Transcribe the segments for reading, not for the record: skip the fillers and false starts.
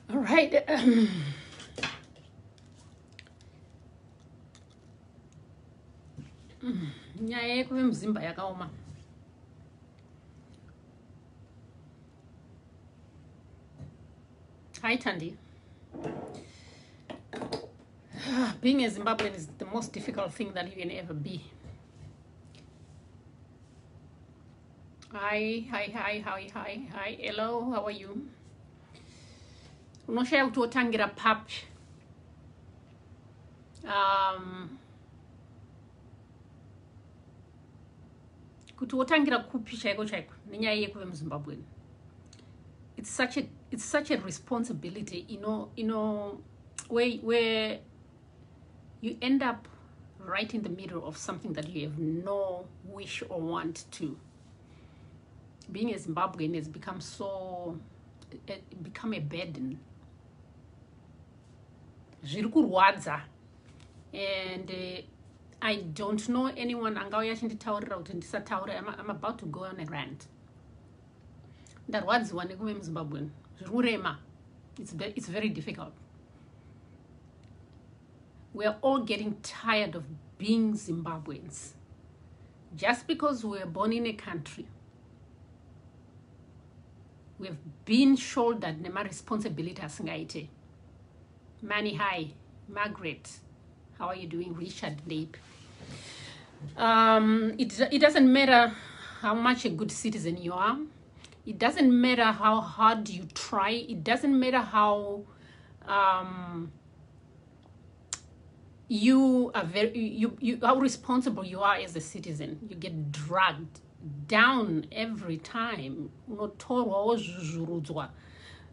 All right. Nyaya yekuve muzimba yakaoma. Hi, Tandi. Being a Zimbabwean is the most difficult thing that you can ever be. Hi. Hello, how are you? Unoshaya kuti wotangira papi. Kuti wotangira kupi chaiko chaiko nenyaya yekuve muZimbabwean. It's such a responsibility, where you end up right in the middle of something that you have no wish or want to. Being a Zimbabwean has become become a burden. Zviri kurwadza. And I don't know anyone angauya achinditaurira kuti ndisataure. I'm about to go on a rant. Ndarwadziwa nekuve muZimbabwean. Zviri kurema. It's very difficult. We are all getting tired of being Zimbabweans. Just because we were born in a country, we've been shouldered nema responsibility asingaite. Mani, hi. Margaret, how are you doing? Richard, Nape. It doesn't matter how much a good citizen you are. It doesn't matter how hard you try. It doesn't matter how how responsible you are as a citizen. You get dragged down every time. No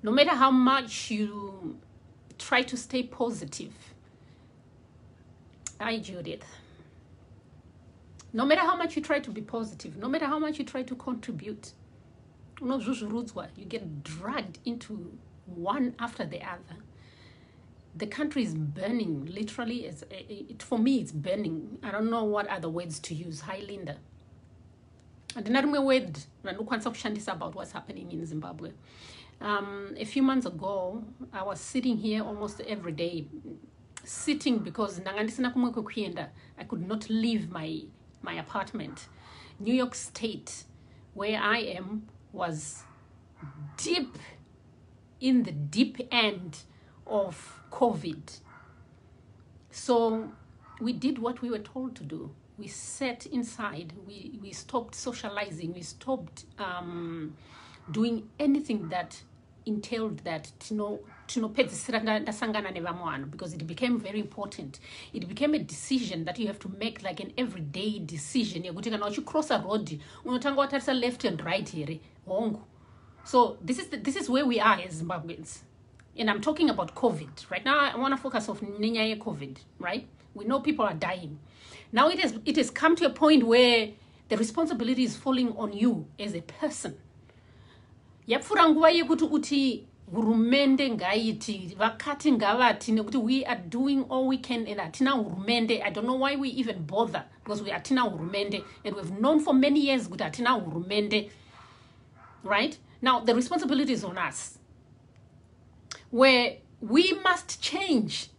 matter how much you try to stay positive. Hi, Judith. No matter how much you try to be positive, no matter how much you try to contribute, you get dragged into one after the other. The country is burning, literally. For me, it's burning. I don't know what other words to use. Hi, Linda. And another word about what's happening in Zimbabwe. A few months ago, I was sitting here almost every day, sitting because I could not leave my apartment. New York State, where I am, was deep in the deep end of COVID. So we did what we were told to do. We sat inside. We stopped socializing. We stopped doing anything that entailed that because it became very important. It became a decision that you have to make, like an everyday decision. You cross a road, left and right here. So this is where we are as Zimbabweans. And I'm talking about COVID. Right now, I want to focus on COVID, right? We know people are dying. Now it has come to a point where the responsibility is falling on you as a person. Yapfura nguva yekuti uti hurumende ngaiti vakati ngavati nekuti we are doing all we can and atina hurumende. I don't know why we even bother, because we atina hurumende and we've known for many years kuti atina hurumende. Right? Now the responsibility is on us, where we must change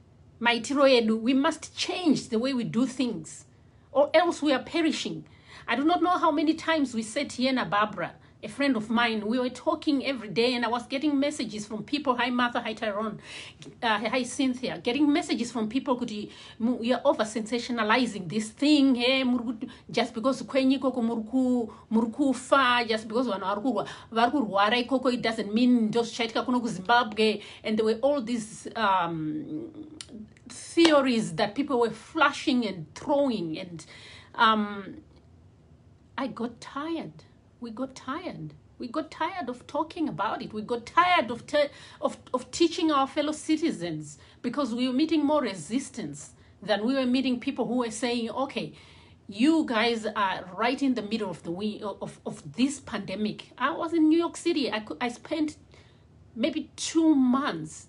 maitiro edu. We must change the way we do things, or else we are perishing. I do not know how many times we sat here in Barbara, a friend of mine, we were talking every day, and I was getting messages from people. Hi, Martha. Hi, Tyrone. Hi, Cynthia. Getting messages from people. We are over-sensationalizing this thing. Hey, just because muruku fa, just because it doesn't mean just Zimbabwe. And there were all these theories that people were flashing and throwing. And I got tired. We got tired. We got tired of talking about it. We got tired of teaching our fellow citizens, because we were meeting more resistance than we were meeting people who were saying, okay, you guys are right in the middle of this pandemic. I was in New York City. I spent maybe 2 months.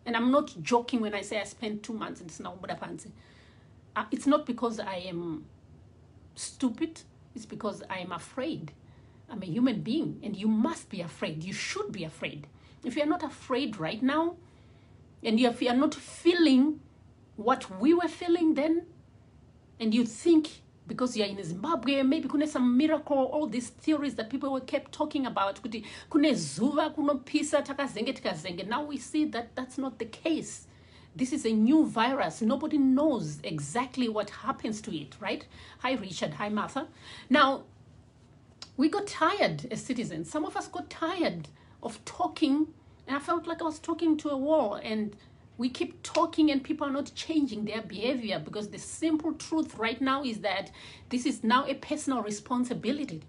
And I'm not joking when I say I spent 2 months in Zimbabwe. It's not because I am stupid. It's because I am afraid. I'm a human being, and you must be afraid. You should be afraid. if you're not afraid right now, and if you're not feeling what we were feeling then, and you think because you're in Zimbabwe, maybe kune some miracle, all these theories that people were kept talking about, kune zuva, kuno pisa, takazenge. Now we see that that's not the case. This is a new virus. Nobody knows exactly what happens to it, right? Hi, Richard. Hi, Martha. Now, we got tired as citizens. Some of us got tired of talking, and I felt like I was talking to a wall, and we keep talking and people are not changing their behavior, because the simple truth right now is that this is now a personal responsibility,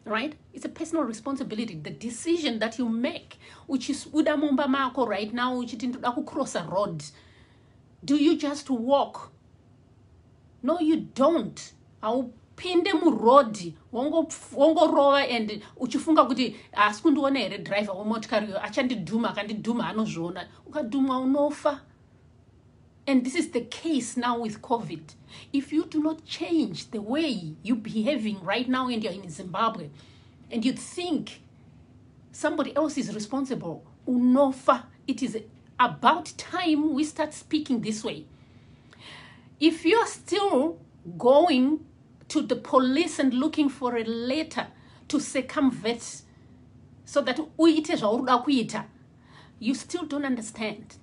right? It's a personal responsibility. The decision that you make, which is udamumba mako right now, which is cross a road. Do you just walk? No, you don't. Pinde mu road wongo rova and uchifunga kuti asikundiona here driver wemotikari yo achandidhuma akandidhuma anozviona ukadhumwa unofa. And this is the case now with COVID. If you do not change the way you're behaving right now and you're in Zimbabwe, and you think somebody else is responsible, unofa. It is about time we start speaking this way. If you're still going to the police and looking for a letter to circumvent so that you still don't understand.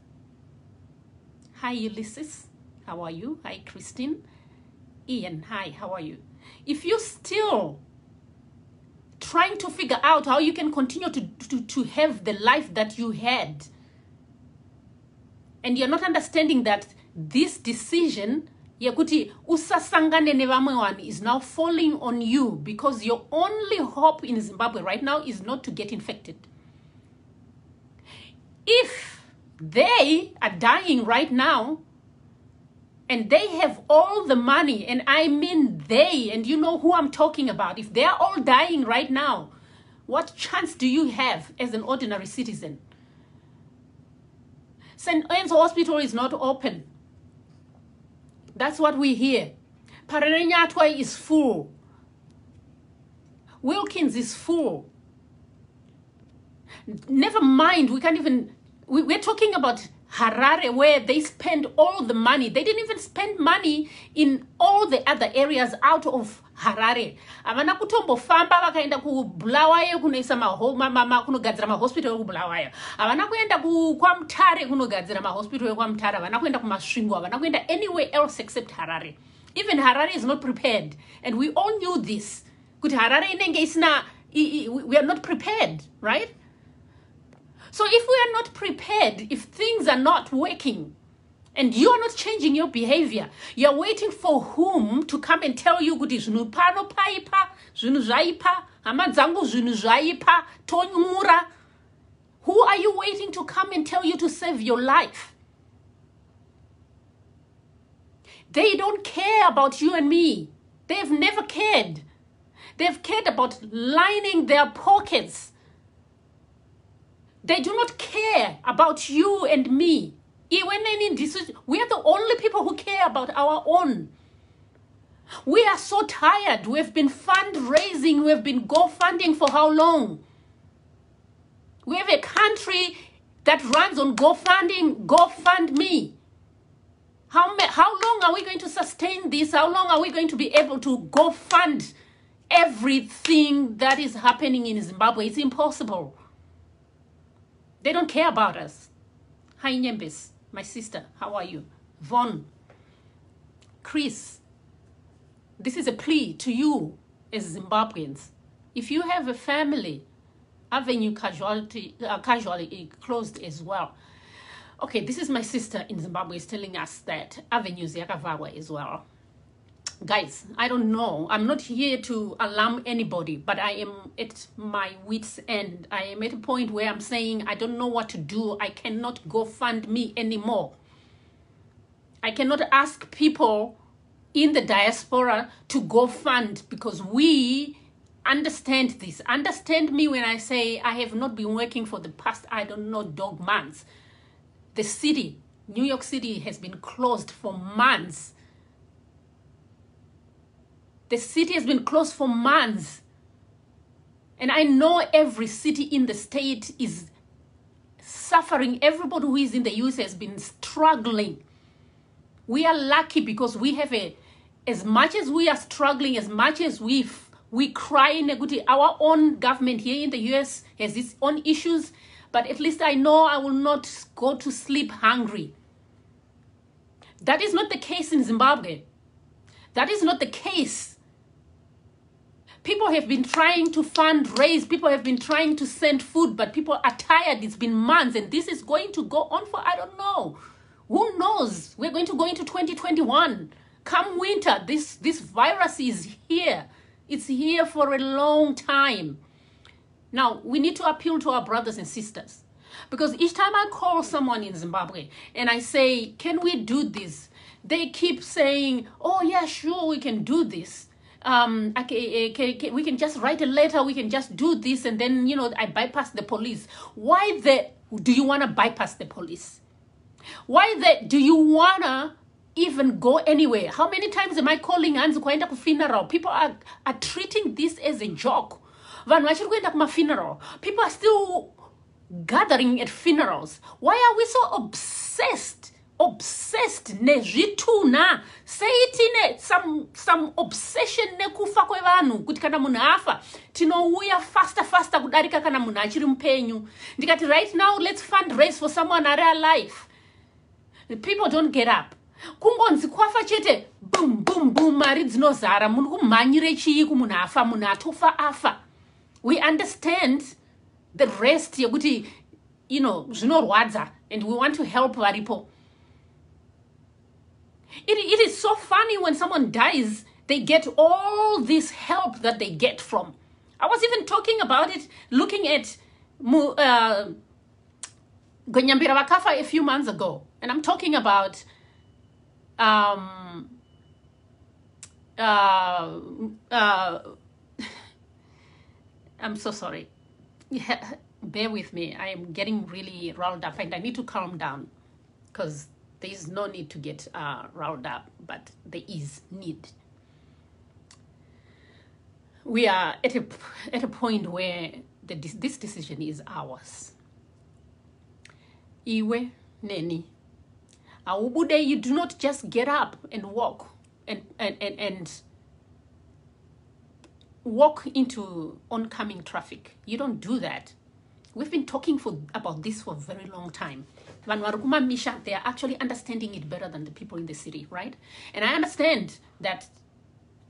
Hi, Ulysses. How are you? Hi, Christine. Ian, hi, how are you? If you're still trying to figure out how you can continue to have the life that you had, and you're not understanding that this decision yakuti usasangane nevamwe is now falling on you, because your only hope in Zimbabwe right now is not to get infected. If they are dying right now and they have all the money, and I mean they, and you know who I'm talking about, if they are all dying right now, what chance do you have as an ordinary citizen? St. Anne's Hospital is not open. That's what we hear. Pararenyatwa is full. Wilkins is full. Never mind, we can't even... We're talking about Harare, where they spend all the money. They didn't even spend money in all the other areas out of Harare. Avana kutombo famba vakaenda ku Bulawayo kunoisa kunogadzira mahospital ku Bulawayo. Avana kuenda kwa Mutare kunogadzira mahospital kwa Mutare. Avana kuenda kumasvingo. Avana kuenda anywhere else except Harare. Even Harare is not prepared, and we all knew this. Kuti Harare inenge isina, we are not prepared, right? So if we are not prepared, if things are not working, and you are not changing your behavior, you are waiting for whom to come and tell you, kuti zvinu pano paipa, zvinu zvaipa, hama dzangu zvinu zvaipa, tonyura. Who are you waiting to come and tell you to save your life? They don't care about you and me. They've never cared. They've cared about lining their pockets. They do not care about you and me. We are the only people who care about our own. We are so tired. We've been fundraising. We've been GoFunding for how long? We have a country that runs on GoFundMe. How long are we going to sustain this? How long are we going to be able to go fund everything that is happening in Zimbabwe? It's impossible. They don't care about us. Hi, Nyembes, my sister. How are you? Vaughn, Chris, this is a plea to you as Zimbabweans. If you have a family, Avenue casually closed as well. Okay, this is my sister in Zimbabwe is telling us that avenues yakavarwa as well. Guys, I don't know. I'm not here to alarm anybody, but I am at my wit's end. I am at a point where I'm saying, I don't know what to do. I cannot go fund me anymore. I cannot ask people in the diaspora to go fund, because we understand this. Understand me when I say I have not been working for the past, I don't know, dog months. The city, New York City, has been closed for months. The city has been closed for months. And I know every city in the state is suffering. Everybody who is in the US has been struggling. We are lucky because we have as much as we are struggling, as much as we cry in our own government here in the US has its own issues, but at least I know I will not go to sleep hungry. That is not the case in Zimbabwe. That is not the case. People have been trying to fundraise. People have been trying to send food, but people are tired. It's been months, and this is going to go on for, I don't know. Who knows? We're going to go into 2021. Come winter, this virus is here. It's here for a long time. Now, we need to appeal to our brothers and sisters. Because each time I call someone in Zimbabwe and I say, can we do this? They keep saying, oh, yeah, sure, we can do this. We can just write a letter. We can just do this. And then, I bypass the police. Why do you want to bypass the police? Why do you want to even go anywhere? How many times am I calling hands kuenda ku funeral? People are treating this as a joke. Vanhu vachiri kuenda kuma funeral. People are still gathering at funerals. Why are we so obsessed nezvituna? Say it in some obsession nekufa kwevanhu kuti kana munhu afa tinouya faster kudarika kana munhu achiri mupenyu. Ndikati right now let's fundraise for someone ari alive. The people don't get up. Kungonzi kwafa chete boom mari dzinozara munhu kumhanyire chii kumunhu afa munhu atofa afa. We understand the rest yekuti zvinorwadza and we want to help varipo. It is so funny when someone dies, they get all this help that they get from. I was even talking about it, looking at Gonyambira Wakafa a few months ago. And I'm talking about I'm so sorry. Yeah, bear with me. I am getting really riled up and I need to calm down because there is no need to get riled up, but there is need. We are at a point where this decision is ours. Iwe, Neni. Awubude, you do not just get up and walk and walk into oncoming traffic. You don't do that. We've been talking about this for a very long time. They are actually understanding it better than the people in the city, right? And I understand that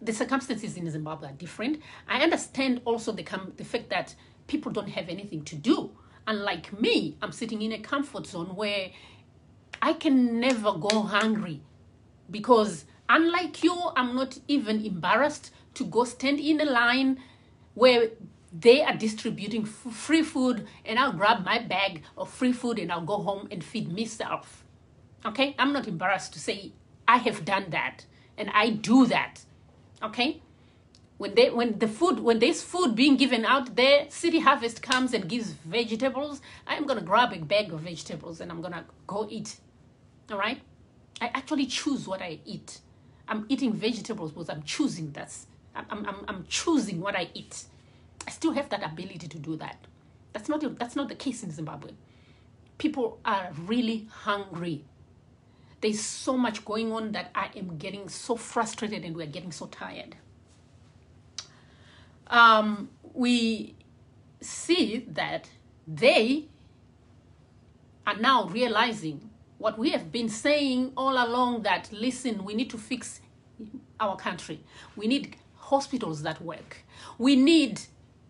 the circumstances in Zimbabwe are different. I understand also the fact that people don't have anything to do. Unlike me, I'm sitting in a comfort zone where I can never go hungry because unlike you, I'm not even embarrassed to go stand in a line where they are distributing free food and I'll grab my bag of free food and I'll go home and feed myself. Okay? I'm not embarrassed to say I have done that and I do that. Okay? When there's food being given out there, City Harvest comes and gives vegetables, I'm going to grab a bag of vegetables and I'm going to go eat. All right? I actually choose what I eat. I'm eating vegetables because I'm choosing I'm choosing what I eat. I still have that ability to do that. That's not the case in Zimbabwe. People are really hungry. There's so much going on that I am getting so frustrated and we're getting so tired. We see that they are now realizing what we have been saying all along, that, listen, we need to fix our country. We need hospitals that work. We need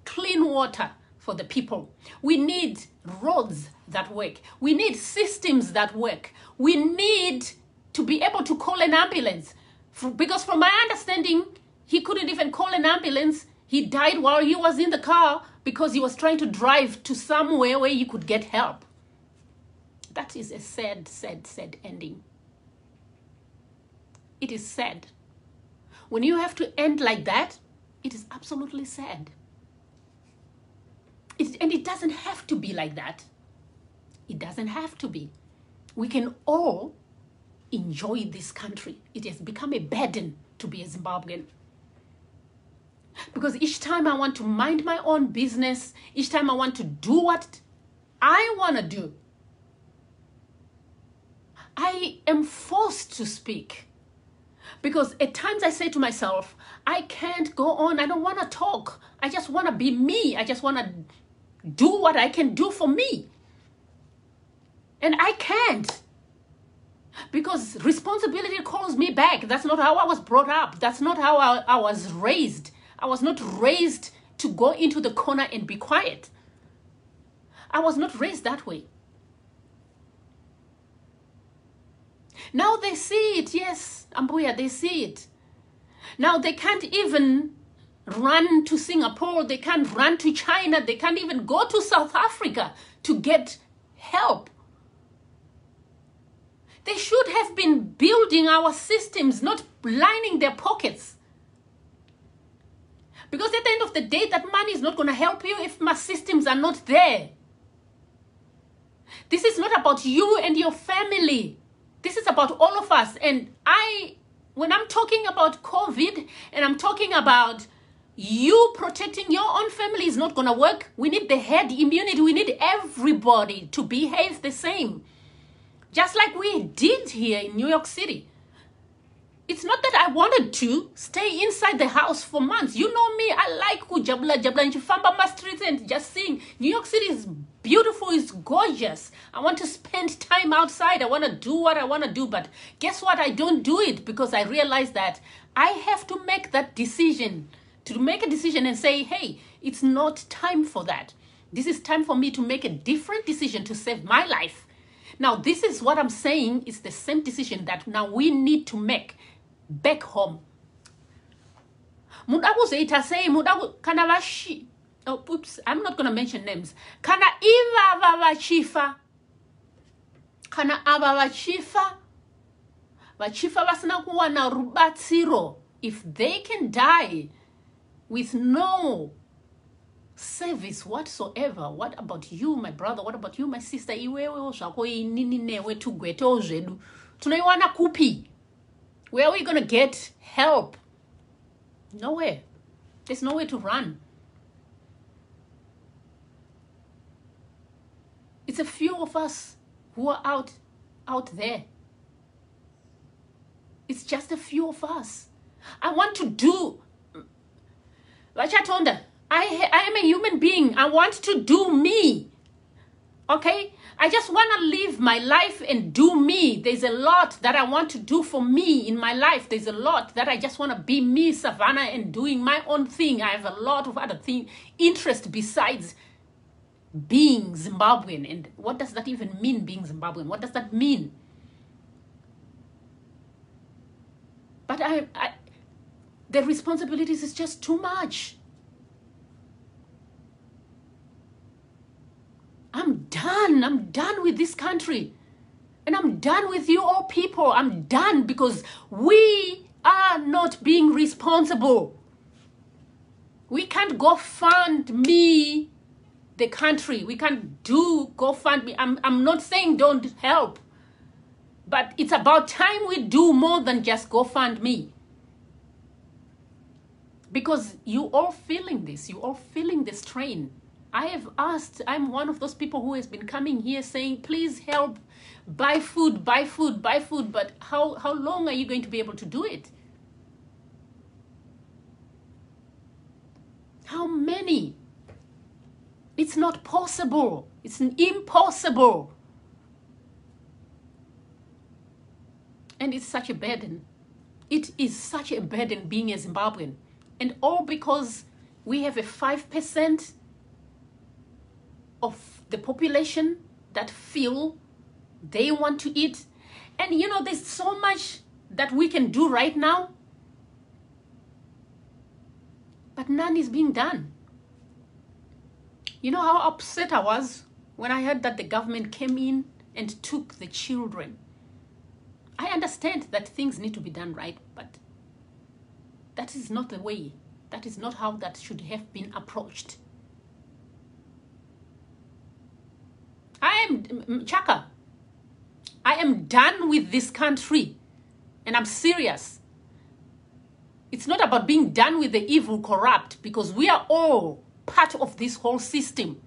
clean water for the people. We need roads that work. We need systems that work. We need to be able to call an ambulance. Because from my understanding, he couldn't even call an ambulance. He died while he was in the car because he was trying to drive to somewhere where he could get help. That is a sad, sad, sad ending. It is sad. When you have to end like that, it is absolutely sad. And it doesn't have to be like that. It doesn't have to be. We can all enjoy this country. It has become a burden to be a Zimbabwean. Because each time I want to mind my own business, each time I want to do what I want to do. I am forced to speak. Because at times I say to myself, I can't go on. I don't want to talk. I just want to be me. I just want to do what I can do for me. And I can't. Because responsibility calls me back. That's not how I was brought up. That's not how I was raised. I was not raised to go into the corner and be quiet. I was not raised that way. Now they see it, yes, Ambuya, they see it. Now they can't even run to Singapore, they can't run to China, they can't even go to South Africa to get help. They should have been building our systems, not lining their pockets. Because at the end of the day, that money is not going to help you if my systems are not there. This is not about you and your family. This is about all of us. And when I'm talking about COVID and I'm talking about you protecting your own family is not going to work. We need the herd immunity. We need everybody to behave the same. Just like we did here in New York City. It's not that I wanted to stay inside the house for months. You know me, I like jabla and chifamba my streets and just seeing. New York City is beautiful, it's gorgeous. I want to spend time outside. I want to do what I want to do. But guess what? I don't do it because I realize that I have to make that decision. To make a decision and say, hey, it's not time for that. This is time for me to make a different decision to save my life. Now, this is what I'm saying is the same decision that now we need to make back home. Oh, oops, I'm not going to mention names. Kana iva vachifa. Kana aba vachifa. Vachifa vasina kuwana rubatsiro. If they can die with no service whatsoever, what about you, my brother? What about you, my sister? Iwewe zvako inini newe tugweto zvedu. Tunoiwana kupi? Where are we going to get help? Nowhere. There's nowhere to run. It's a few of us who are out there. It's just a few of us. I want to do. Vachatonda, I am a human being. I want to do me. Okay? I just want to live my life and do me. There's a lot that I want to do for me in my life. There's a lot that I just want to be me, Savannah, and doing my own thing. I have a lot of other interest besides being Zimbabwean. And what does that even mean, being Zimbabwean? What does that mean? But the responsibilities is just too much. I'm done. I'm done with this country. And I'm done with you all people. I'm done because we are not being responsible. We can't go fund me the country. We can't do GoFundMe. I'm not saying don't help. But it's about time we do more than just GoFundMe. Because you all feeling this. You all feeling the strain. I have asked, I'm one of those people who has been coming here saying, please help, buy food, buy food, buy food. But how long are you going to be able to do it? How many? It's not possible. It's impossible. And it's such a burden. It is such a burden being a Zimbabwean. And all because we have a 5% of the population that feel they want to eat. And you know, there's so much that we can do right now, but none is being done. You know how upset I was when I heard that the government came in and took the children. I understand that things need to be done right, but that is not the way. That is not how that should have been approached. Chaka, I am done with this country, and I'm serious. It's not about being done with the evil, corrupt, because we are all part of this whole system.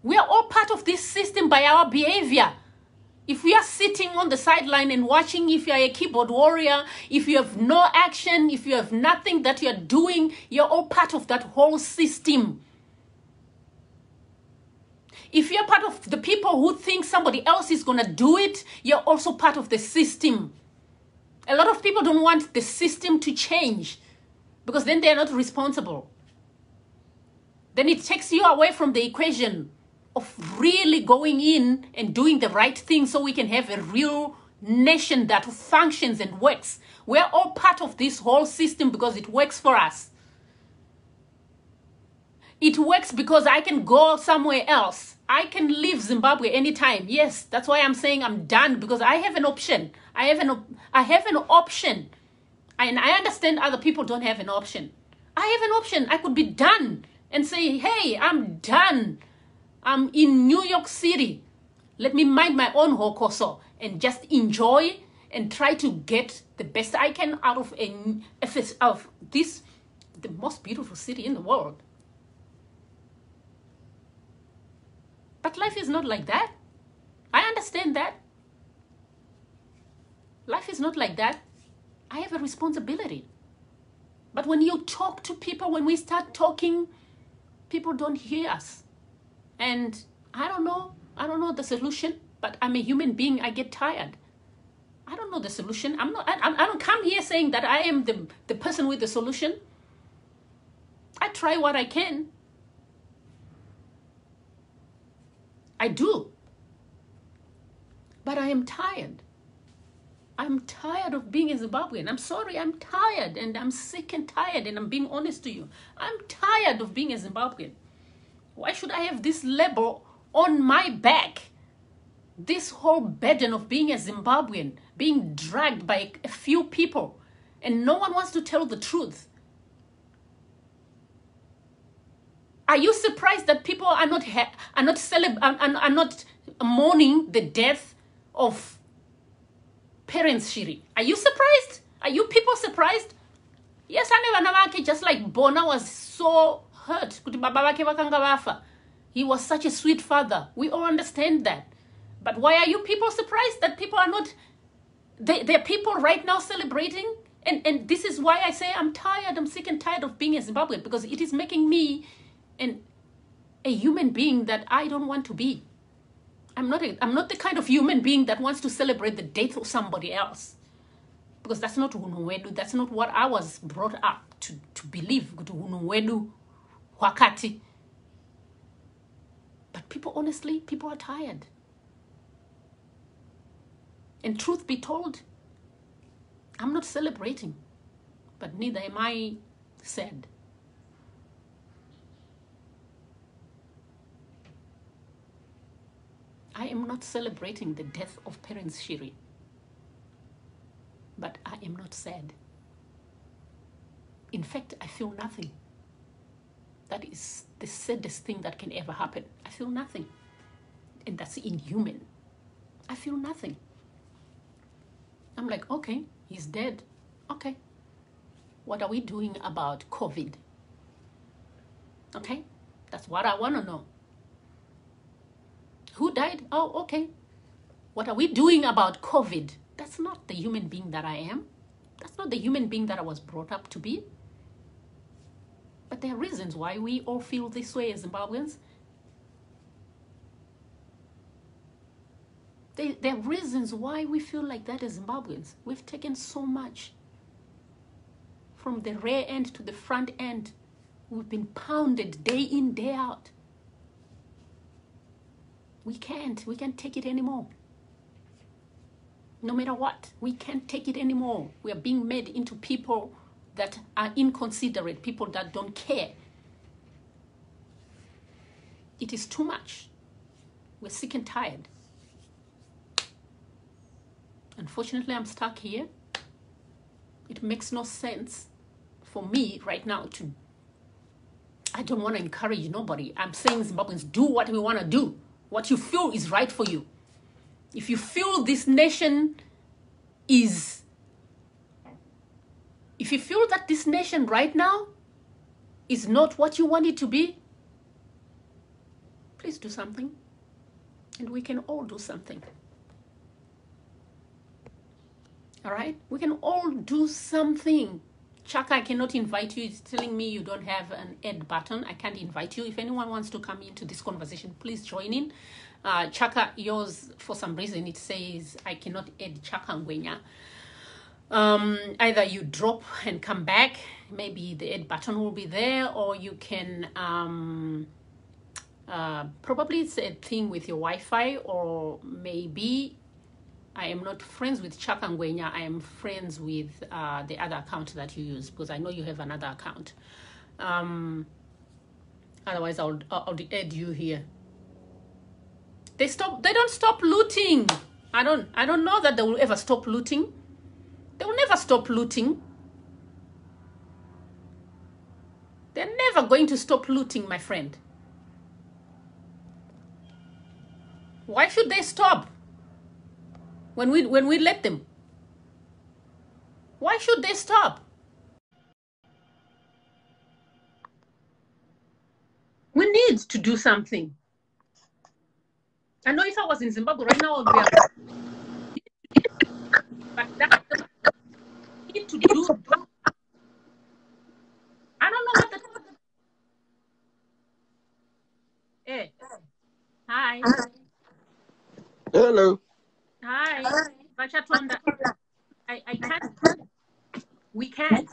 We are all part of this system by our behavior. If we are sitting on the sideline and watching, if you are a keyboard warrior, if you have no action, if you have nothing that you are doing, you're all part of that whole system. If you're part of the people who think somebody else is going to do it, you're also part of the system. A lot of people don't want the system to change because then they're not responsible. Then it takes you away from the equation of really going in and doing the right thing so we can have a real nation that functions and works. We're all part of this whole system because it works for us. It works because I can go somewhere else. I can leave Zimbabwe anytime. Yes, that's why I'm saying I'm done, because I have an option. I have an option. And I understand other people don't have an option. I have an option. I could be done and say, hey, I'm done. I'm in New York City. Let me mind my own hokoso and just enjoy and try to get the best I can out of this, the most beautiful city in the world. But life is not like that. I understand that. Life is not like that. I have a responsibility. But when you talk to people, when we start talking, people don't hear us. And I don't know the solution, but I'm a human being. I get tired. I don't know the solution. I don't come here saying that I am the person with the solution. I try what I can. I do. But I am tired. I'm tired of being a Zimbabwean. I'm sorry, I'm tired, and I'm sick and tired, and I'm being honest to you. I'm tired of being a Zimbabwean. Why should I have this label on my back? This whole burden of being a Zimbabwean, being dragged by a few people, and no one wants to tell the truth. Are you surprised that people are not mourning the death of parents Shiri? Are you surprised? Are you people surprised? Yes, just like Bona was so hurt. He was such a sweet father. We all understand that. But why are you people surprised that people are not, there are people right now celebrating? And this is why I say I'm tired, I'm sick and tired of being a Zimbabwean, because it is making me a human being that I don't want to be. I'm not the kind of human being that wants to celebrate the death of somebody else, because that's not Hunuwedu. That's not what I was brought up to believe. Hunuwedu wakati. But people, honestly, people are tired. And truth be told, I'm not celebrating, but neither am I sad. I am not celebrating the death of parents Shiri, but I am not sad. In fact, I feel nothing. That is the saddest thing that can ever happen. I feel nothing. And that's inhuman. I feel nothing. I'm like, okay, he's dead. Okay. What are we doing about COVID? Okay, that's what I want to know. Who died? Oh, okay. What are we doing about COVID? That's not the human being that I am. That's not the human being that I was brought up to be. But there are reasons why we all feel this way as Zimbabweans. There are reasons why we feel like that as Zimbabweans. We've taken so much. From the rear end to the front end. We've been pounded day in, day out. We can't take it anymore. No matter what, we can't take it anymore. We are being made into people that are inconsiderate, people that don't care. It is too much. We're sick and tired. Unfortunately, I'm stuck here. It makes no sense for me right now to, I don't want to encourage nobody. I'm saying Zimbabweans, do what we want to do. What you feel is right for you. If you feel this nation is, if you feel that this nation right now is not what you want it to be, Please do something. And we can all do something. All right? We can all do something. Chaka, I cannot invite you. It's telling me you don't have an add button. I can't invite you. If anyone wants to come into this conversation, please join in. Chaka, yours, for some reason, it says I cannot add Chaka Ngwenya. Either you drop and come back, maybe the add button will be there, or you can probably it's a thing with your Wi-Fi, or maybe I am not friends with Chaka Ngwenya. I am friends with the other account that you use, because I know you have another account. Otherwise, I'll add you here. They don't stop looting. I don't know that they will ever stop looting. They will never stop looting. They're never going to stop looting, my friend. Why should they stop when we let them? Why should they stop? We need to do something. I know if I was in Zimbabwe right now, I would be but that need to do. I don't know what the. Hey. Hi. Hello. Hi. Vachatonda. I can't. We can't.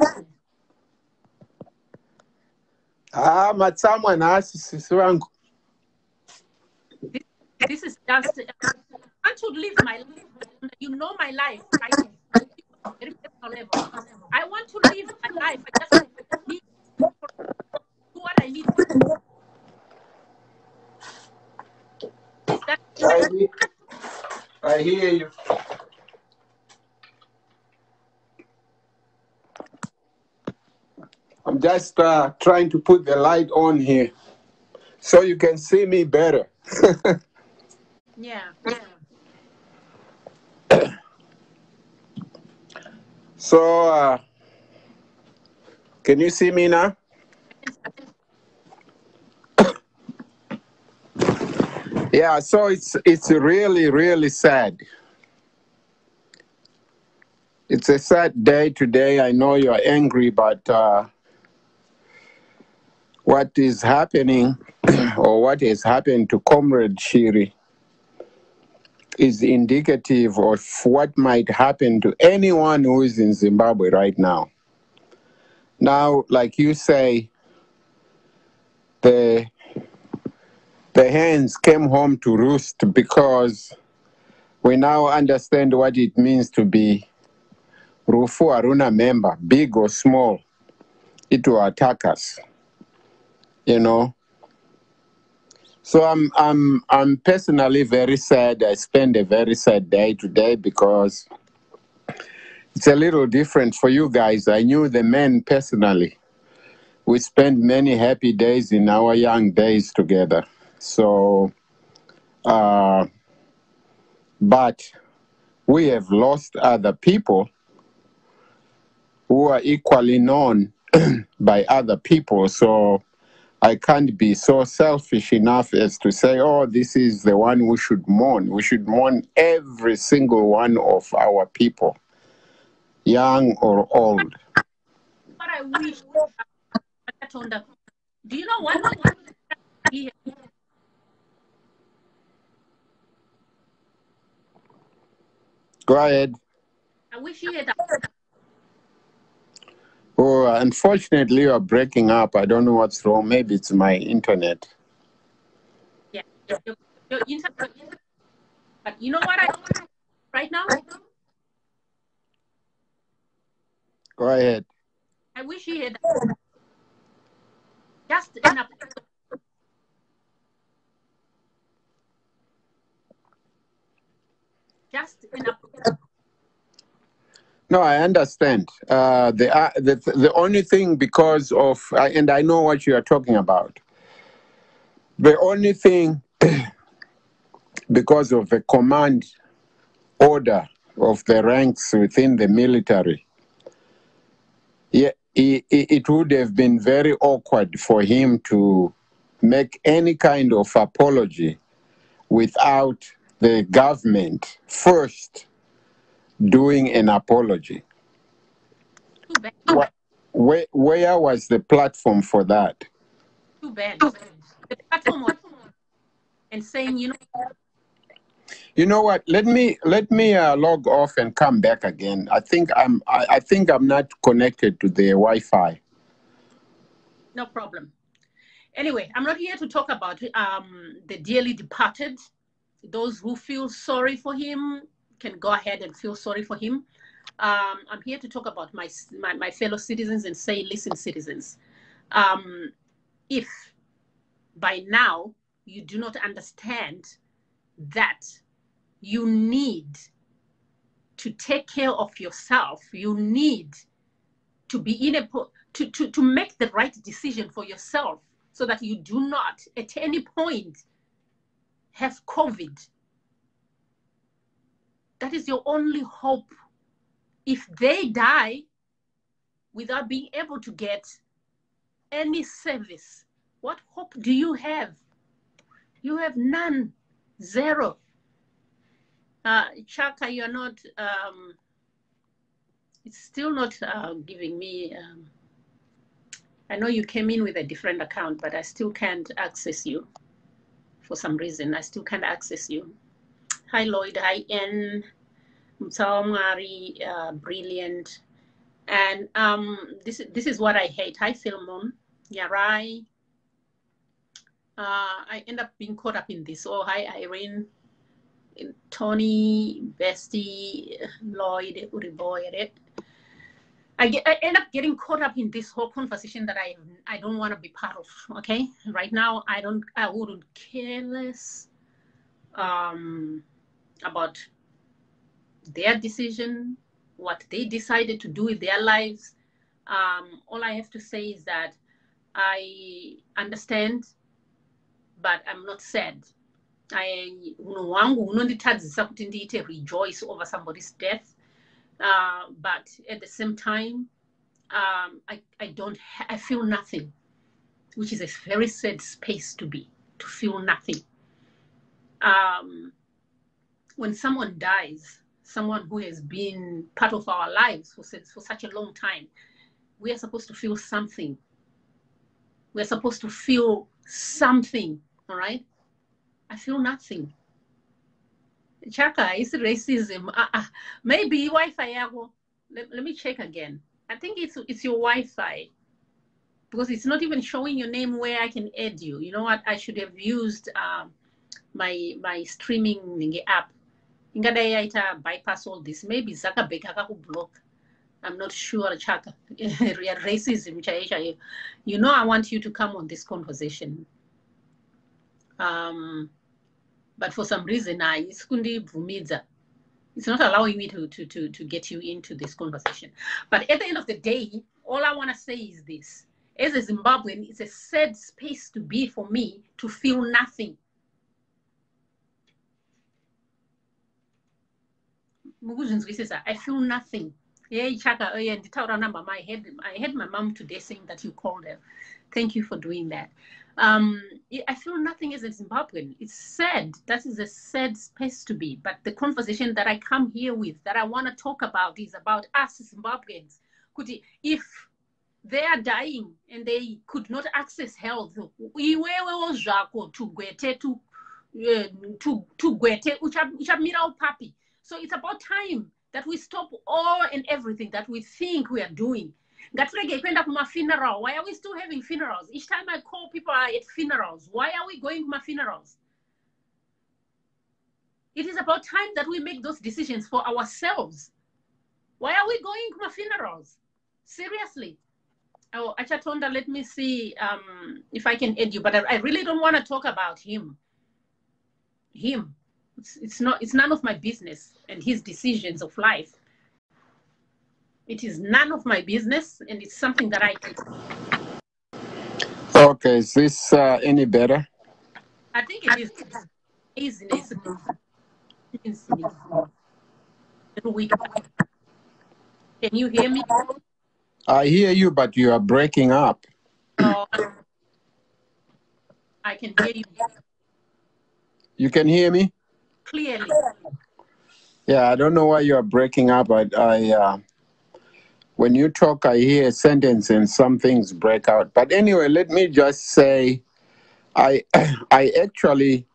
Matsamwa nasi sisi wangu. This is just. I want to live my life. You know my life, right? Very personal level. I want to live my life. I just need to do what I need to do. Is that I hear you. I'm just trying to put the light on here so you can see me better. Yeah. So, can you see me now? Yeah, so it's really, really sad. It's a sad day today. I know you're angry, but what is happening or what has happened to Comrade Shiri is indicative of what might happen to anyone who is in Zimbabwe right now. Now, like you say, the hens came home to roost because we now understand what it means to be Rufu Aruna member, big or small. It will attack us, you know. So I'm personally very sad. I spend a very sad day today because it's a little different for you guys. I knew the men personally. We spent many happy days in our young days together. So, but we have lost other people who are equally known by other people. So I can't be so selfish enough as to say, oh, this is the one we should mourn. We should mourn every single one of our people, young or old. What I wish. Do you know what? Go ahead. I wish you had. Oh, unfortunately, you are breaking up. I don't know what's wrong. Maybe it's my internet. Yeah, your internet. But you know what I right now? Go ahead. I wish you had just enough. Just enough. No, I understand. The only thing because of, and I know what you are talking about, the only thing because of the command order of the ranks within the military, yeah, it would have been very awkward for him to make any kind of apology without the government first doing an apology. Too bad. Where was the platform for that? Too bad. The platform was and saying, You know what? Let me log off and come back again. I think I'm not connected to the Wi-Fi. no problem. Anyway, I'm not here to talk about the dearly departed. Those who feel sorry for him can go ahead and feel sorry for him. I'm here to talk about my fellow citizens and say, listen, citizens, if by now you do not understand that you need to take care of yourself, you need to be in a to make the right decision for yourself so that you do not at any point have COVID. That is your only hope. If they die without being able to get any service, what hope do you have? You have none, zero. Chaka, you're not, it's still not giving me, I know you came in with a different account, but I still can't access you for some reason. I still can't access you. Hi, Lloyd. Hi, N. Mari, brilliant. And this is what I hate. Hi, Philmon. Yarai. I end up being caught up in this. Oh, hi, Irene. Tony, Bestie, Lloyd, Uriboy. I end up getting caught up in this whole conversation that I don't want to be part of. Okay, right now I wouldn't care less about their decision, what they decided to do with their lives. All I have to say is that I understand, but I'm not sad. I rejoice over somebody's death. But at the same time, I feel nothing, which is a very sad space to be, to feel nothing. When someone dies, someone who has been part of our lives for such a long time, we are supposed to feel something. We're supposed to feel something, all right? I feel nothing. Chaka, it's racism. Maybe Wi-Fi. Let me check again. I think it's your Wi-Fi, because it's not even showing your name where I can add you. You know what? I should have used my streaming app. Ingadaya bypass all this. Maybe Zuckerberg block. I'm not sure, Chaka. Racism. You know, I want you to come on this conversation. But for some reason, it's not allowing me to get you into this conversation. But at the end of the day, all I want to say is this. As a Zimbabwean, it's a sad space to be for me to feel nothing. I feel nothing. Yeah, Chaka, I had my mom today saying that you called her. Thank you for doing that. I feel nothing as a Zimbabwean. It's sad. That is a sad space to be. But the conversation that I come here with, that I want to talk about, is about us Zimbabweans. If they are dying and they could not access health, so it's about time that we stop all and everything that we think we are doing. Why are we still having funerals? Each time I call, people are at funerals. Why are we going to my funerals? It is about time that we make those decisions for ourselves. Why are we going to my funerals? Seriously. Oh, Achatonda, let me see if I can add you, but I really don't want to talk about him. It's none of my business and his decisions of life. It is none of my business, and it's something that I did. Okay, is this any better? I think it is laziness. Can you hear me? I hear you, but you are breaking up. I can hear you You can hear me? clearly. Yeah, I don't know why you are breaking up, but when you talk, I hear a sentence and some things break out. But anyway, let me just say, I I actually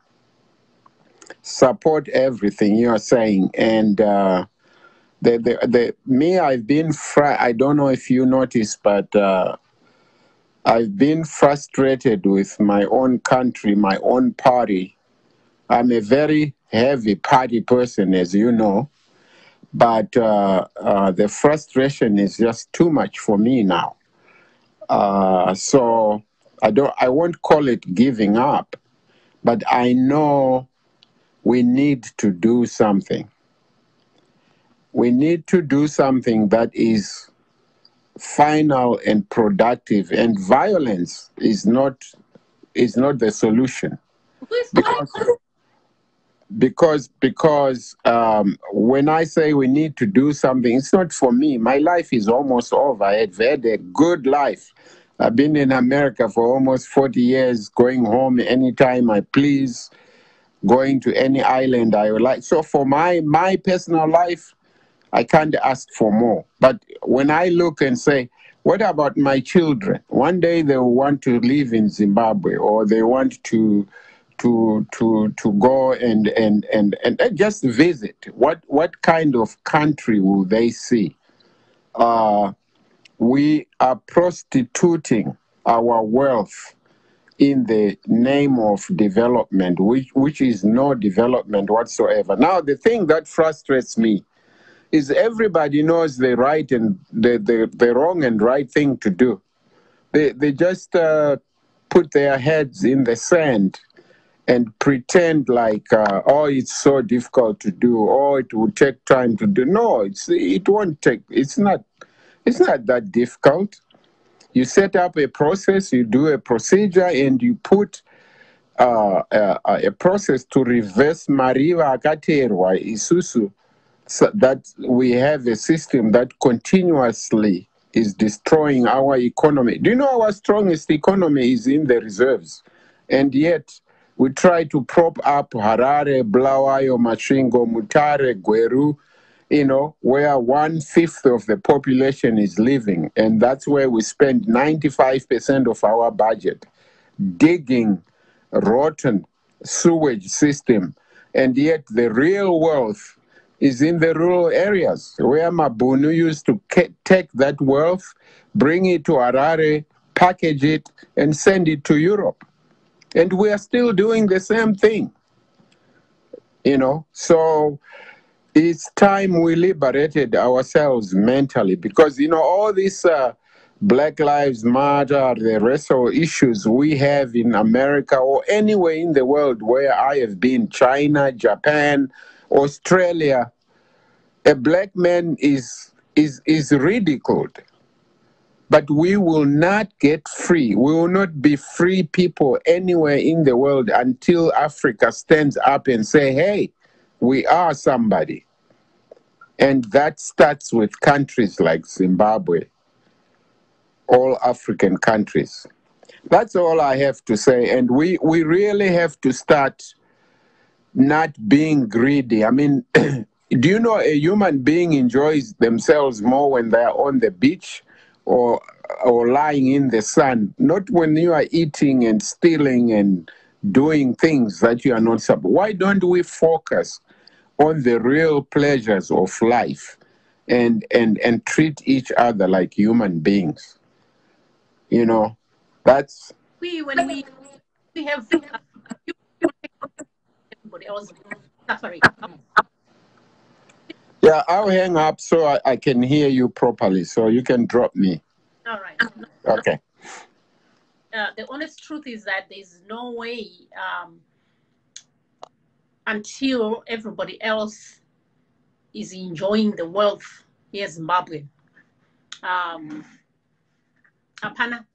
support everything you are saying, and me, I've been I don't know if you noticed, but I've been frustrated with my own country, my own party. I'm a very heavy party person, as you know, but the frustration is just too much for me now. So I won't call it giving up, but I know we need to do something. We need to do something that is final and productive, and violence is not the solution. Who is talking? Because when I say we need to do something, it's not for me. My life is almost over. I've had a good life. I've been in America for almost 40 years, going home anytime I please, going to any island I would like. So for my personal life, I can't ask for more. But when I look and say, what about my children? One day they will want to live in Zimbabwe, or they want to go and just visit. What kind of country will they see? We are prostituting our wealth in the name of development, which is no development whatsoever. Now, the thing that frustrates me is everybody knows the right and the wrong and right thing to do. They just put their heads in the sand and pretend like, oh, it's so difficult to do, oh, it will take time to do. No, it won't take. It's not that difficult. You set up a process, you do a procedure, and you put a process to reverse mariva akaterwa isusu, so that we have a system that continuously is destroying our economy. Do you know our strongest economy is in the reserves? And yet we try to prop up Harare, Bulawayo, Masvingo, Mutare, Gweru, where 1/5 of the population is living. And that's where we spend 95% of our budget digging rotten sewage system. And yet the real wealth is in the rural areas, where Mabunu used to take that wealth, bring it to Harare, package it, and send it to Europe. And we are still doing the same thing. So it's time we liberated ourselves mentally, because all these Black Lives Matter, the rest of issues we have in America or anywhere in the world where I have been, China, Japan, Australia, a black man is ridiculed. But we will not get free. We will not be free people anywhere in the world until Africa stands up and say, hey, we are somebody. And that starts with countries like Zimbabwe, all African countries. That's all I have to say. And we really have to start not being greedy. I mean, do you know a human being enjoys themselves more when they are on the beach or lying in the sun, not when you are eating and stealing and doing things that you are not supposed. Why don't we focus on the real pleasures of life and treat each other like human beings? That's When we have everybody else suffering. yeah. I'll hang up so I can hear you properly, so you can drop me. All right. Okay. The honest truth is that there's no way until everybody else is enjoying the wealth here in Zimbabwe. Apana.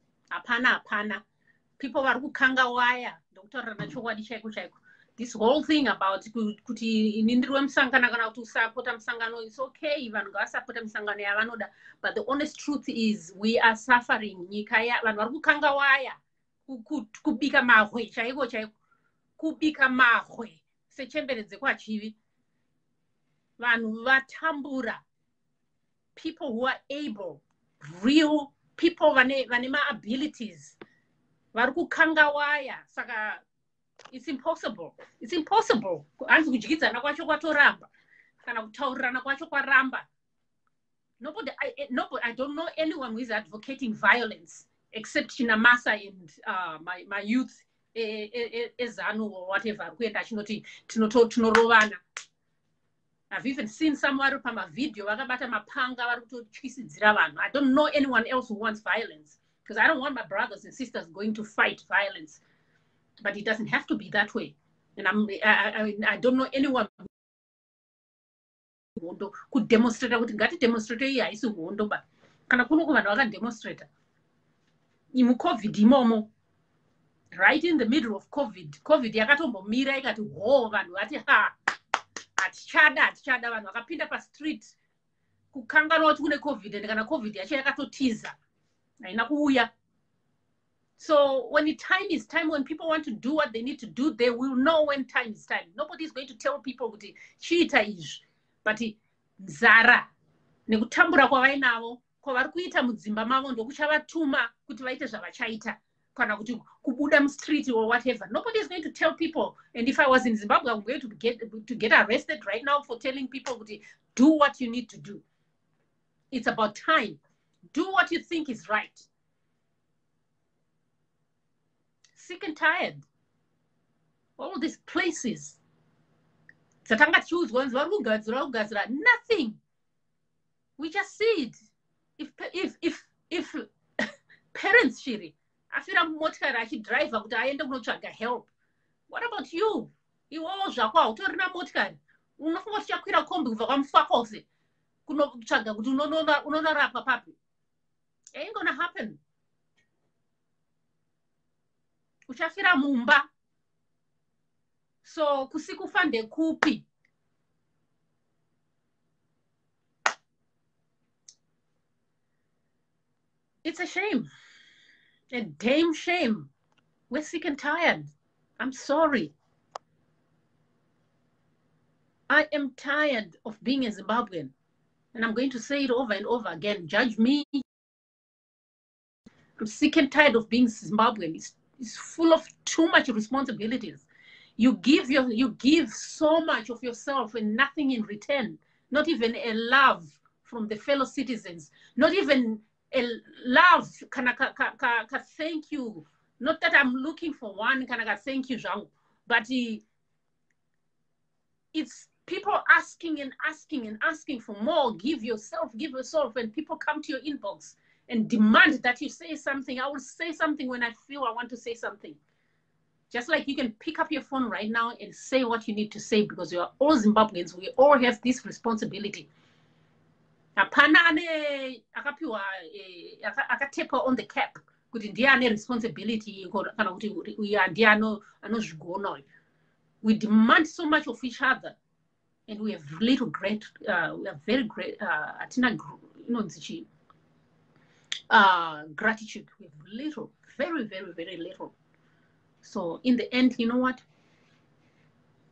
People vari kukanga waya ndokutaurana chokwadi chaiko chaiko. This whole thing about kuti ini ndiri wemusangano kana kuti usapota musangano, it's okay, vanhu ngavasapota misangano yavanoda, but the honest truth is we are suffering. Nyika vanhu vari kukanga waya kubika mahwe chaiko chaiko, kubika mahwe sechemberedze kwachivi. Vanhu vatambura, people who are able, real people vane ma-abilities, vari kukanga waya. Saka it's impossible. It's impossible. Hanzi kudyidzana kwacho kwatoramba kana kutaurirana kwacho kwaramba. Nobody, I don't know anyone who is advocating violence except Chinamasa and my youth ezanu or whatever. I've even seen somewhere from a video. I don't know anyone else who wants violence, because I don't want my brothers and sisters going to fight violence. But it doesn't have to be that way. And I don't know anyone who could demonstrate. I would get demonstrate. Yeah, it's a wonder, but can I demonstrate? COVID momo. Right in the middle of COVID, yakatombo mira ikati ho vanhu vati ha atichada vanhu vakapinda pastreet kukanganwa kuti kune COVID, and kana COVID yacho yakatotiza haina kuuya. So when time is time, when people want to do what they need to do, they will know when time is time. Nobody is going to tell people kuti chiita izvi, but nzara nekutambura kwavainavo kwavari kuita mudzimba mavo ndokuchavatuma kuti vaite zvavachaita kana kuti kubuda mustreet or whatever. Nobody is going to tell people. And if I was in Zimbabwe, I'm going to get arrested right now for telling people kuti do what you need to do. It's about time. Do what you think is right. Sick and tired. All these places. Satanga choose ones, nothing. We just see it. If parents shiri, after a motkara driver kuti aende kunotsvaga help. What about you? Iwo zvakwa utorina motkari. Unofunga kuti chakwira kombi kubva kwamufakose kunotsvaga kuti unonorapwa papi. Ain't gonna happen. Uchafira mumba. So kusikufa ndekupi. It's a shame. A damn shame. We're sick and tired. I'm sorry. I am tired of being a Zimbabwean. And I'm going to say it over and over again. Judge me. I'm sick and tired of being Zimbabwean. It's full of too much responsibilities. You give so much of yourself and nothing in return. Not even a love from the fellow citizens. Not even a love. Thank you. Not that I'm looking for one. Thank you, Jean. But it's people asking and asking and asking for more. Give yourself. And people come to your inbox and demand that you say something. I will say something when I feel I want to say something. Just like you can pick up your phone right now and say what you need to say, because you are all Zimbabweans. We all have this responsibility. Apana ane akapiwa akatepa on the cap kuti ndiye ane responsibility kana kuti uya ndiye anozvigona. We demand so much of each other, and we have little great we are very great atina gratitude. We have little, very, very, very little. So in the end, you know what?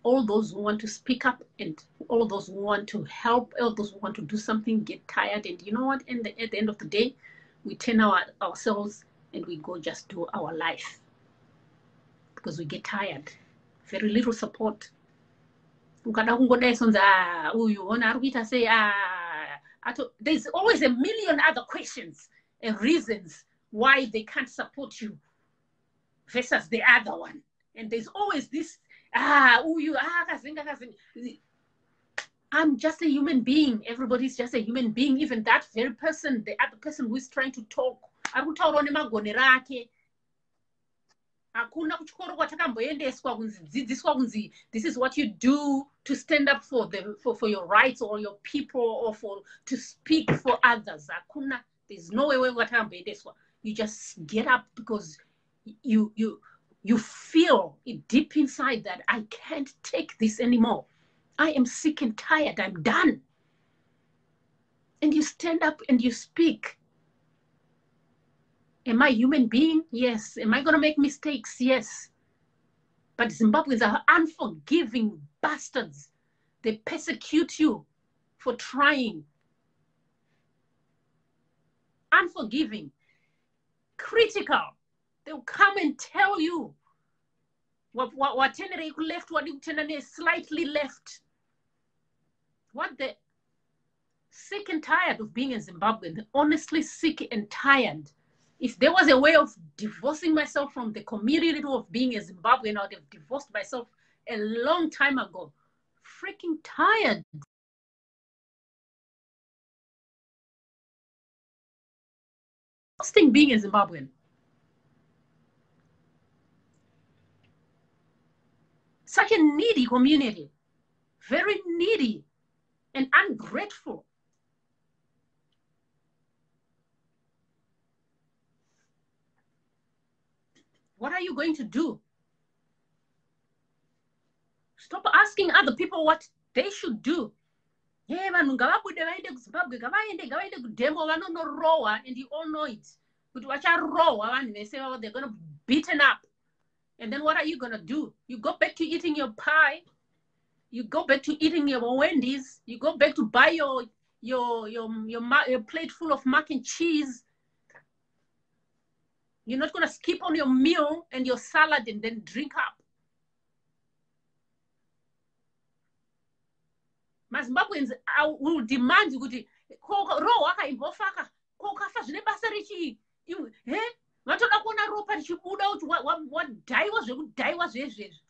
All those who want to speak up and all those who want to help, all those who want to do something get tired. And you know what? At the end of the day, we turn ourselves and we go just do our life because we get tired. Very little support. There's always a million other questions and reasons why they can't support you versus the other one. And there's always this, I'm just a human being. Everybody's just a human being. Even that very person, the other person who is trying to talk. This is what you do to stand up for your rights or your people or to speak for others. There's no way you just get up because you feel it deep inside that I can't take this anymore. I am sick and tired. I'm done. And you stand up and you speak. Am I a human being? Yes. Am I going to make mistakes? Yes. But Zimbabweans are unforgiving bastards. They persecute you for trying. Unforgiving. Critical. They'll come and tell you what left, what slightly left. What the sick and tired of being a Zimbabwean, honestly sick and tired. If there was a way of divorcing myself from the community of being a Zimbabwean, I would have divorced myself a long time ago. Freaking tired. Exhausting being a Zimbabwean. Such a needy community. Very needy and ungrateful. What are you going to do? Stop asking other people what they should do. Yeah, vanhu ngavabude vaende kuZimbabwe, ngavaende kudemo vanonorohwa, and you all know it. Kuti vacharohwa vanhu vese vavo, they're going to be beaten up. And then what are you going to do? You go back to eating your pie. You go back to eating your Wendy's. You go back to buy your plate full of mac and cheese. You're not going to skip on your meal and your salad and then drink up. MaZimbabweans will demand kuti roho akaimbofaka kokafa zvine basa rechi vatoda kuona ropa richibuda kuti wadhaiwa zvekudhaiwa zvezvezvi.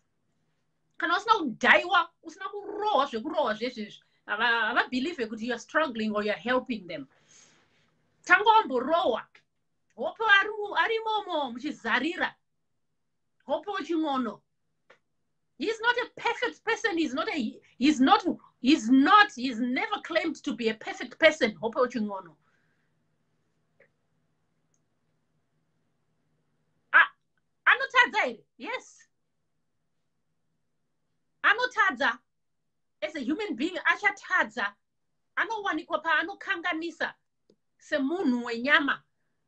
Kana usina kudhaiwa, usina kurohwa zvekurohwa zvezvezvi, havabelieve kuti you're struggling or you're helping them. Tanga wamborohwa, hope ari momo muchizarira, hope weching'ono. He's not a perfect person. He's never claimed to be a perfect person. Hope weching'ono. Anotadza here. Yes. Anotadza. As a human being, achatadza. Anowanikwa pa anokanganisa. Semunhu wenyama.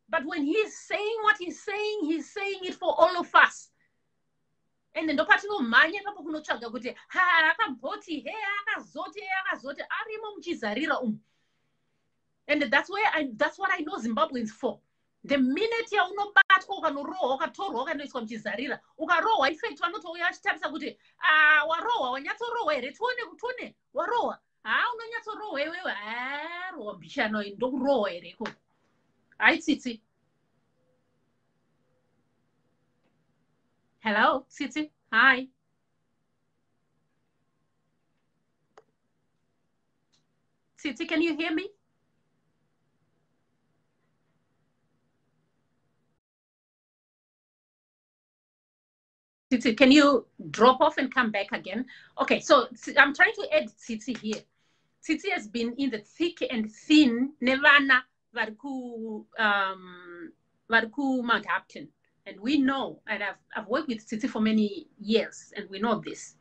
But when he's saying what he's saying it for all of us. And then patinomhanya papo kunotsvaga kuti akamboti akazote arimo muchizarira umu. And that's what I know Zimbabweans for. The minute yaunobatwa ukanorohwa ukatorwa ukanoiswa muchizarira ukarohwa effect vanotouya vachitarisa kuti warohwa wanyatsorohwa here tuone warohwa unonyatsorohwa iwewe rohwa mbishano ndokurohwa here ikoko. Hai Tsitsi. Hello, Tsitsi. Hi. Tsitsi, can you hear me? Tsitsi, can you drop off and come back again? Okay, so I'm trying to add Tsitsi here. Tsitsi has been in the thick and thin nevana variku Mount Upton. And we know, and I've worked with Tsitsi for many years, and we know this.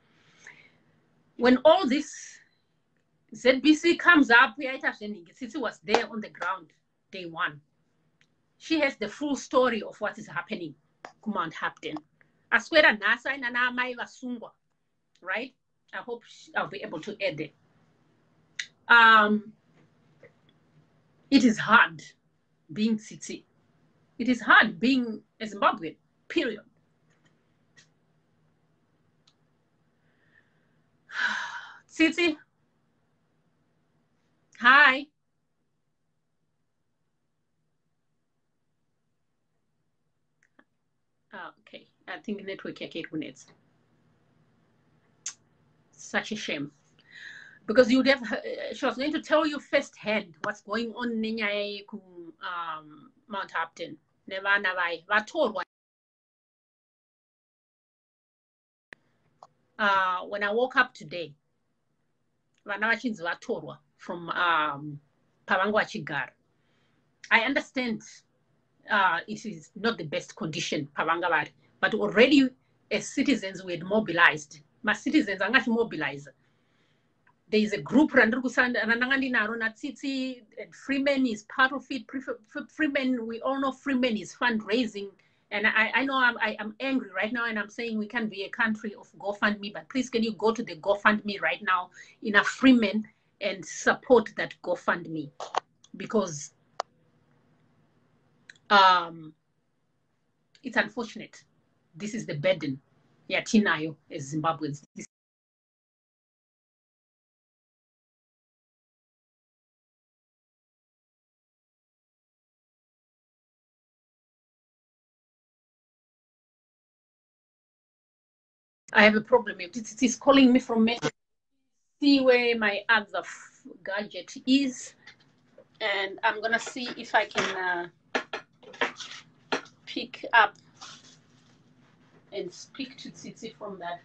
When all this ZBC comes up, Tsitsi was there on the ground day one. She has the full story of what is happening to Mount Upton. Aswera nasa inana amai vasungwa, right? I hope I'll be able to add it. It is hard being Tsitsi. It is hard being a Zimbabwean, period. Tsitsi. Hi. Okay, I think network yake minutes. Such a shame. Because you would have, she was going to tell you firsthand what's going on in Mount Upton. Nevana vai vatorwa. When I woke up today, vana vachinzi vatorwa from pavangu vachigara. I understand it is not the best condition pavanga vari, but already as citizens we had mobilized. My citizens are not mobilized. There is a group and Freeman is part of it. Freeman, we all know Freeman is fundraising. And I know I'm angry right now, and I'm saying we can't be a country of GoFundMe, but please can you go to the GoFundMe right now in a Freeman and support that GoFundMe, because it's unfortunate. This is the burden. Yeah, Tinayo as Zimbabweans. I have a problem. It is calling me from message. See where my other gadget is, and I'm gonna see if I can pick up and speak to Tsitsi from that.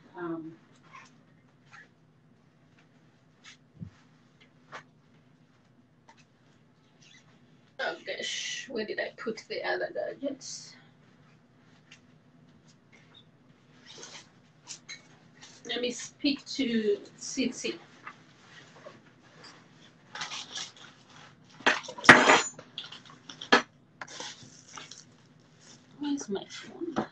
Oh gosh, where did I put the other gadgets? Let me speak to Tsitsi. Where's my phone?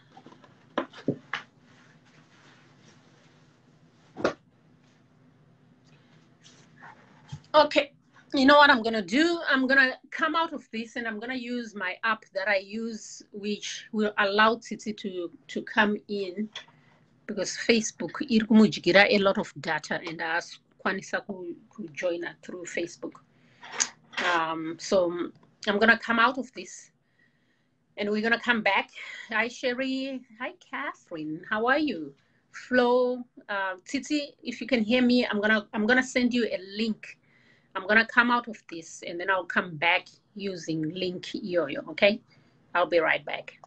Okay, you know what I'm gonna do? I'm gonna come out of this and I'm gonna use my app that I use, which will allow Tsitsi to come in, because Facebook irikumujikira a lot of data and askwanisa ku join through Facebook. So I'm gonna come out of this and we're gonna come back. Hi Sherry, hi Catherine, how are you? Flo, Tsitsi, if you can hear me, I'm gonna send you a link. I'm gonna come out of this and then I'll come back using link Yoyo. Okay, I'll be right back.